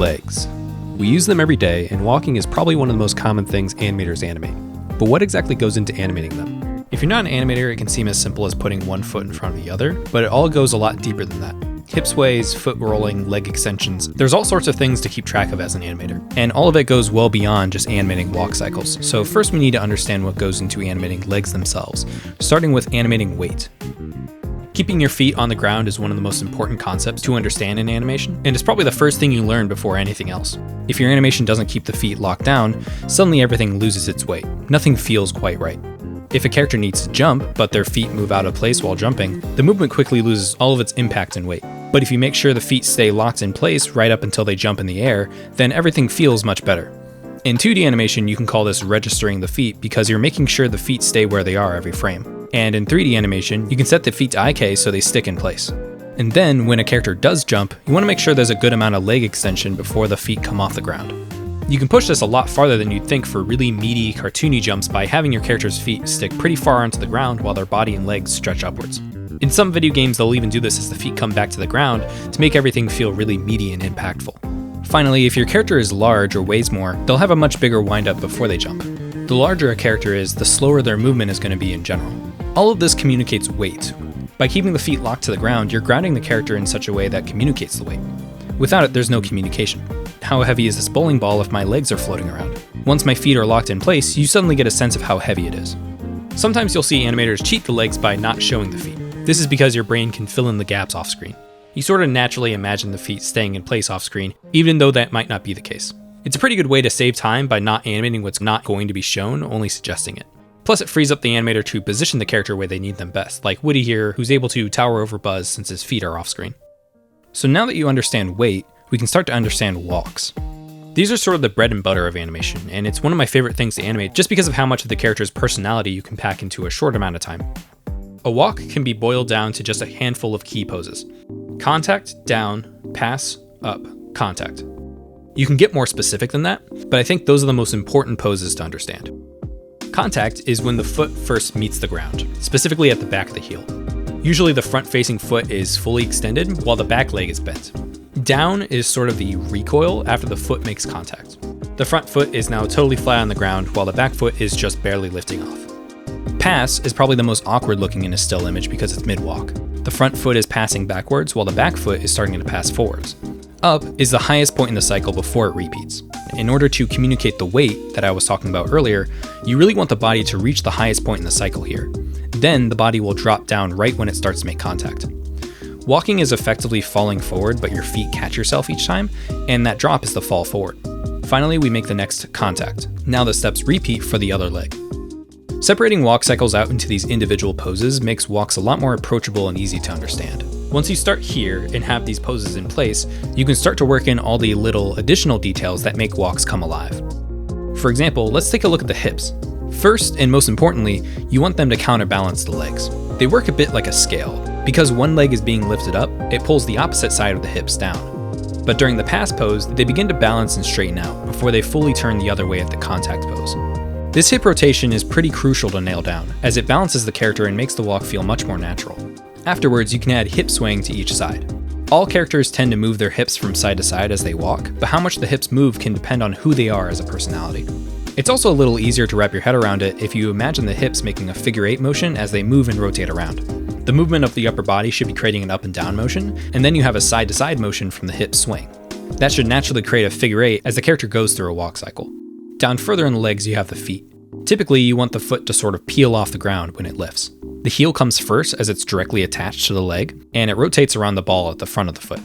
Legs. We use them every day, and walking is probably one of the most common things animators animate. But what exactly goes into animating them? If you're not an animator, it can seem as simple as putting one foot in front of the other, but it all goes a lot deeper than that. Hip sways, foot rolling, leg extensions, there's all sorts of things to keep track of as an animator. And all of it goes well beyond just animating walk cycles. So first we need to understand what goes into animating legs themselves, starting with animating weight. Keeping your feet on the ground is one of the most important concepts to understand in animation, and it's probably the first thing you learn before anything else. If your animation doesn't keep the feet locked down, suddenly everything loses its weight. Nothing feels quite right. If a character needs to jump, but their feet move out of place while jumping, the movement quickly loses all of its impact and weight. But if you make sure the feet stay locked in place right up until they jump in the air, then everything feels much better. In 2D animation, you can call this registering the feet because you're making sure the feet stay where they are every frame. And in 3D animation, you can set the feet to IK so they stick in place. And then, when a character does jump, you want to make sure there's a good amount of leg extension before the feet come off the ground. You can push this a lot farther than you'd think for really meaty, cartoony jumps by having your character's feet stick pretty far onto the ground while their body and legs stretch upwards. In some video games, they'll even do this as the feet come back to the ground to make everything feel really meaty and impactful. Finally, if your character is large or weighs more, they'll have a much bigger windup before they jump. The larger a character is, the slower their movement is going to be in general. All of this communicates weight. By keeping the feet locked to the ground, you're grounding the character in such a way that communicates the weight. Without it, there's no communication. How heavy is this bowling ball if my legs are floating around? Once my feet are locked in place, you suddenly get a sense of how heavy it is. Sometimes you'll see animators cheat the legs by not showing the feet. This is because your brain can fill in the gaps off screen. You sort of naturally imagine the feet staying in place off screen, even though that might not be the case. It's a pretty good way to save time by not animating what's not going to be shown, only suggesting it. Plus it frees up the animator to position the character where they need them best, like Woody here, who's able to tower over Buzz since his feet are off screen. So now that you understand weight, we can start to understand walks. These are sort of the bread and butter of animation, and it's one of my favorite things to animate just because of how much of the character's personality you can pack into a short amount of time. A walk can be boiled down to just a handful of key poses. Contact, down, pass, up, contact. You can get more specific than that, but I think those are the most important poses to understand. Contact is when the foot first meets the ground, specifically at the back of the heel. Usually the front-facing foot is fully extended while the back leg is bent. Down is sort of the recoil after the foot makes contact. The front foot is now totally flat on the ground while the back foot is just barely lifting off. Pass is probably the most awkward looking in a still image because it's mid-walk. The front foot is passing backwards while the back foot is starting to pass forwards. Up is the highest point in the cycle before it repeats. In order to communicate the weight that I was talking about earlier, you really want the body to reach the highest point in the cycle here. Then the body will drop down right when it starts to make contact. Walking is effectively falling forward, but your feet catch yourself each time, and that drop is the fall forward. Finally, we make the next contact. Now the steps repeat for the other leg. Separating walk cycles out into these individual poses makes walks a lot more approachable and easy to understand. Once you start here and have these poses in place, you can start to work in all the little additional details that make walks come alive. For example, let's take a look at the hips. First, and most importantly, you want them to counterbalance the legs. They work a bit like a scale. Because one leg is being lifted up, it pulls the opposite side of the hips down. But during the pass pose, they begin to balance and straighten out before they fully turn the other way at the contact pose. This hip rotation is pretty crucial to nail down, as it balances the character and makes the walk feel much more natural. Afterwards, you can add hip swaying to each side. All characters tend to move their hips from side to side as they walk, but how much the hips move can depend on who they are as a personality. It's also a little easier to wrap your head around it if you imagine the hips making a figure 8 motion as they move and rotate around. The movement of the upper body should be creating an up and down motion, and then you have a side to side motion from the hip swing. That should naturally create a figure 8 as the character goes through a walk cycle. Down further in the legs, you have the feet. Typically, you want the foot to sort of peel off the ground when it lifts. The heel comes first as it's directly attached to the leg, and it rotates around the ball at the front of the foot.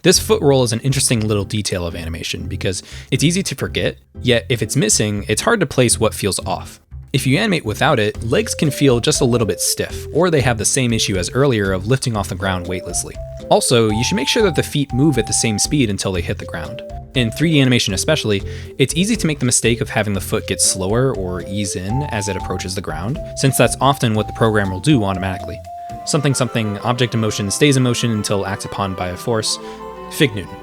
This foot roll is an interesting little detail of animation because it's easy to forget, yet if it's missing, it's hard to place what feels off. If you animate without it, legs can feel just a little bit stiff, or they have the same issue as earlier of lifting off the ground weightlessly. Also, you should make sure that the feet move at the same speed until they hit the ground. In 3D animation especially, it's easy to make the mistake of having the foot get slower or ease in as it approaches the ground, since that's often what the program will do automatically. Something object in motion stays in motion until acted upon by a force. Fig Newton.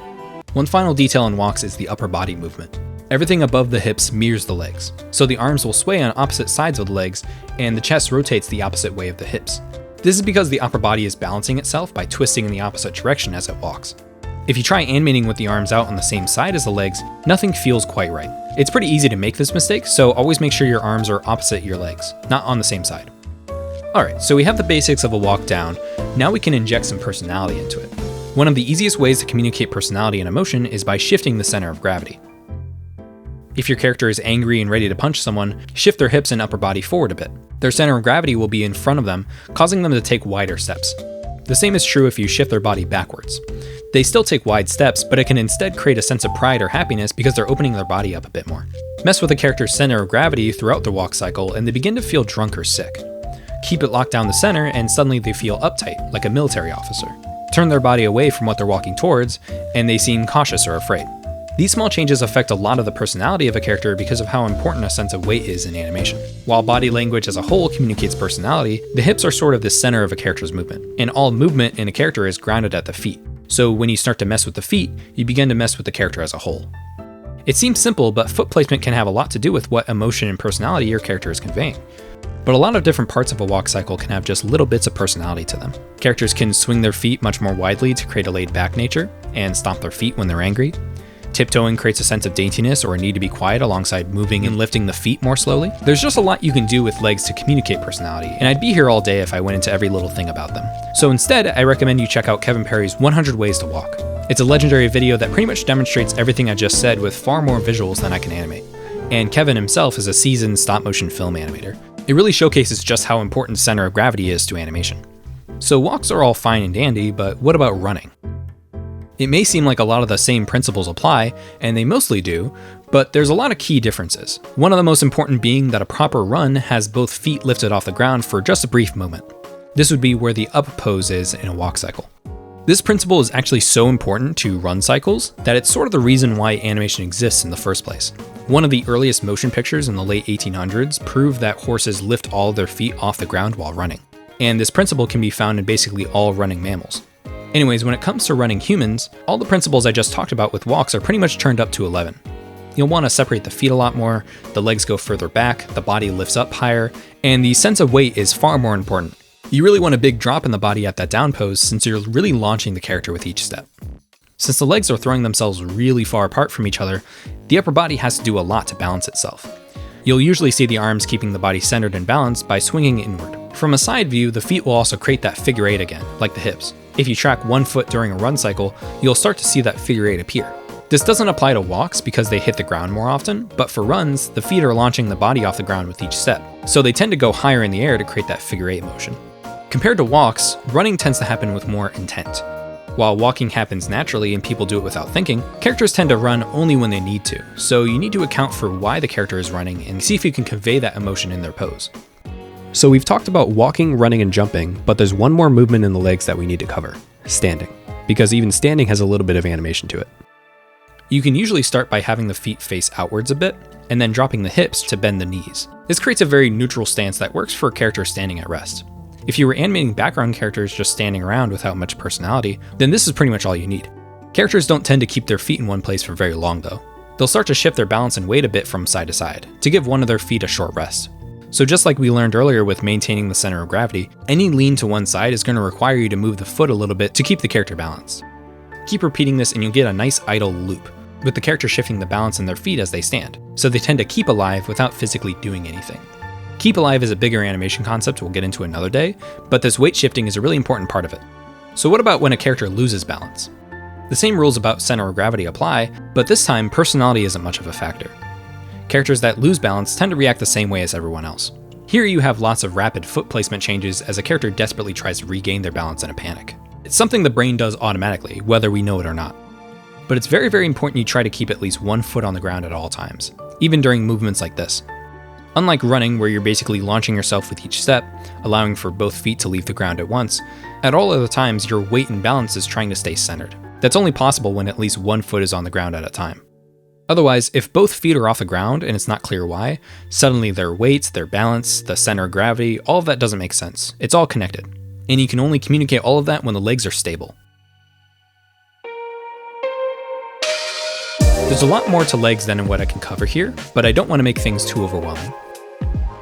One final detail in walks is the upper body movement. Everything above the hips mirrors the legs, so the arms will sway on opposite sides of the legs, and the chest rotates the opposite way of the hips. This is because the upper body is balancing itself by twisting in the opposite direction as it walks. If you try animating with the arms out on the same side as the legs, nothing feels quite right. It's pretty easy to make this mistake, so always make sure your arms are opposite your legs, not on the same side. Alright, so we have the basics of a walk down. Now we can inject some personality into it. One of the easiest ways to communicate personality and emotion is by shifting the center of gravity. If your character is angry and ready to punch someone, shift their hips and upper body forward a bit. Their center of gravity will be in front of them, causing them to take wider steps. The same is true if you shift their body backwards. They still take wide steps, but it can instead create a sense of pride or happiness because they're opening their body up a bit more. Mess with a character's center of gravity throughout their walk cycle and they begin to feel drunk or sick. Keep it locked down the center and suddenly they feel uptight, like a military officer. Turn their body away from what they're walking towards, and they seem cautious or afraid. These small changes affect a lot of the personality of a character because of how important a sense of weight is in animation. While body language as a whole communicates personality, the hips are sort of the center of a character's movement, and all movement in a character is grounded at the feet. So when you start to mess with the feet, you begin to mess with the character as a whole. It seems simple, but foot placement can have a lot to do with what emotion and personality your character is conveying. But a lot of different parts of a walk cycle can have just little bits of personality to them. Characters can swing their feet much more widely to create a laid-back nature, and stomp their feet when they're angry. Tiptoeing creates a sense of daintiness or a need to be quiet alongside moving and lifting the feet more slowly. There's just a lot you can do with legs to communicate personality, and I'd be here all day if I went into every little thing about them. So instead, I recommend you check out Kevin Perry's 100 Ways to Walk. It's a legendary video that pretty much demonstrates everything I just said with far more visuals than I can animate. And Kevin himself is a seasoned stop-motion film animator. It really showcases just how important center of gravity is to animation. So walks are all fine and dandy, but what about running? It may seem like a lot of the same principles apply, and they mostly do, but there's a lot of key differences. One of the most important being that a proper run has both feet lifted off the ground for just a brief moment. This would be where the up pose is in a walk cycle. This principle is actually so important to run cycles that it's sort of the reason why animation exists in the first place. One of the earliest motion pictures in the late 1800s proved that horses lift all of their feet off the ground while running. And this principle can be found in basically all running mammals. Anyways, when it comes to running humans, all the principles I just talked about with walks are pretty much turned up to 11. You'll want to separate the feet a lot more, the legs go further back, the body lifts up higher, and the sense of weight is far more important. You really want a big drop in the body at that down pose since you're really launching the character with each step. Since the legs are throwing themselves really far apart from each other, the upper body has to do a lot to balance itself. You'll usually see the arms keeping the body centered and balanced by swinging inward. From a side view, the feet will also create that figure eight again, like the hips. If you track one foot during a run cycle, you'll start to see that figure eight appear. This doesn't apply to walks because they hit the ground more often, but for runs, the feet are launching the body off the ground with each step, so they tend to go higher in the air to create that figure eight motion. Compared to walks, running tends to happen with more intent. While walking happens naturally and people do it without thinking, characters tend to run only when they need to, so you need to account for why the character is running and see if you can convey that emotion in their pose. So we've talked about walking, running, and jumping, but there's one more movement in the legs that we need to cover: standing, because even standing has a little bit of animation to it. You can usually start by having the feet face outwards a bit, and then dropping the hips to bend the knees. This creates a very neutral stance that works for a character standing at rest. If you were animating background characters just standing around without much personality, then this is pretty much all you need. Characters don't tend to keep their feet in one place for very long though. They'll start to shift their balance and weight a bit from side to side, to give one of their feet a short rest. So just like we learned earlier with maintaining the center of gravity, any lean to one side is going to require you to move the foot a little bit to keep the character balanced. Keep repeating this and you'll get a nice idle loop, with the character shifting the balance in their feet as they stand, so they tend to keep alive without physically doing anything. Keep alive is a bigger animation concept we'll get into another day, but this weight shifting is a really important part of it. So what about when a character loses balance? The same rules about center of gravity apply, but this time personality isn't much of a factor. Characters that lose balance tend to react the same way as everyone else. Here you have lots of rapid foot placement changes as a character desperately tries to regain their balance in a panic. It's something the brain does automatically, whether we know it or not. But it's very, very important you try to keep at least one foot on the ground at all times, even during movements like this. Unlike running, where you're basically launching yourself with each step, allowing for both feet to leave the ground at once, at all other times your weight and balance is trying to stay centered. That's only possible when at least one foot is on the ground at a time. Otherwise, if both feet are off the ground and it's not clear why, suddenly their weight, their balance, the center of gravity, all of that doesn't make sense. It's all connected. And you can only communicate all of that when the legs are stable. There's a lot more to legs than in what I can cover here, but I don't want to make things too overwhelming.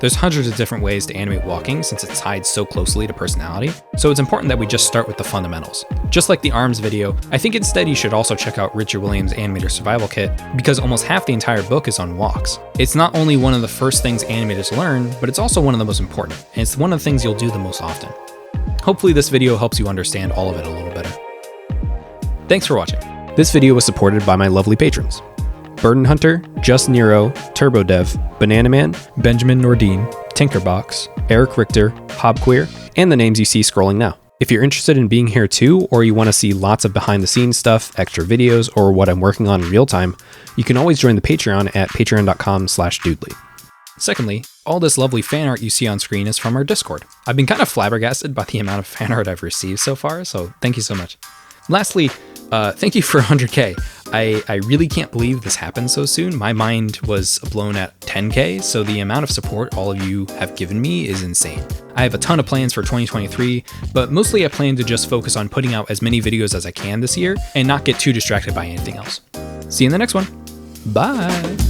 There's hundreds of different ways to animate walking since it's tied so closely to personality, so it's important that we just start with the fundamentals. Just like the arms video, I think instead you should also check out Richard Williams' Animator Survival Kit because almost half the entire book is on walks. It's not only one of the first things animators learn, but it's also one of the most important, and it's one of the things you'll do the most often. Hopefully this video helps you understand all of it a little better. Thanks for watching. This video was supported by my lovely patrons: Burden Hunter, Just Nero, TurboDev, Bananaman, Benjamin Nordine, Tinkerbox, Eric Richter, Hobqueer, and the names you see scrolling now. If you're interested in being here too, or you want to see lots of behind the scenes stuff, extra videos, or what I'm working on in real time, you can always join the Patreon at patreon.com/Doodley. Secondly, all this lovely fan art you see on screen is from our Discord. I've been kind of flabbergasted by the amount of fan art I've received so far, so thank you so much. Lastly, thank you for 100K. I really can't believe this happened so soon. My mind was blown at 10K, so the amount of support all of you have given me is insane. I have a ton of plans for 2023, but mostly I plan to just focus on putting out as many videos as I can this year and not get too distracted by anything else. See you in the next one. Bye.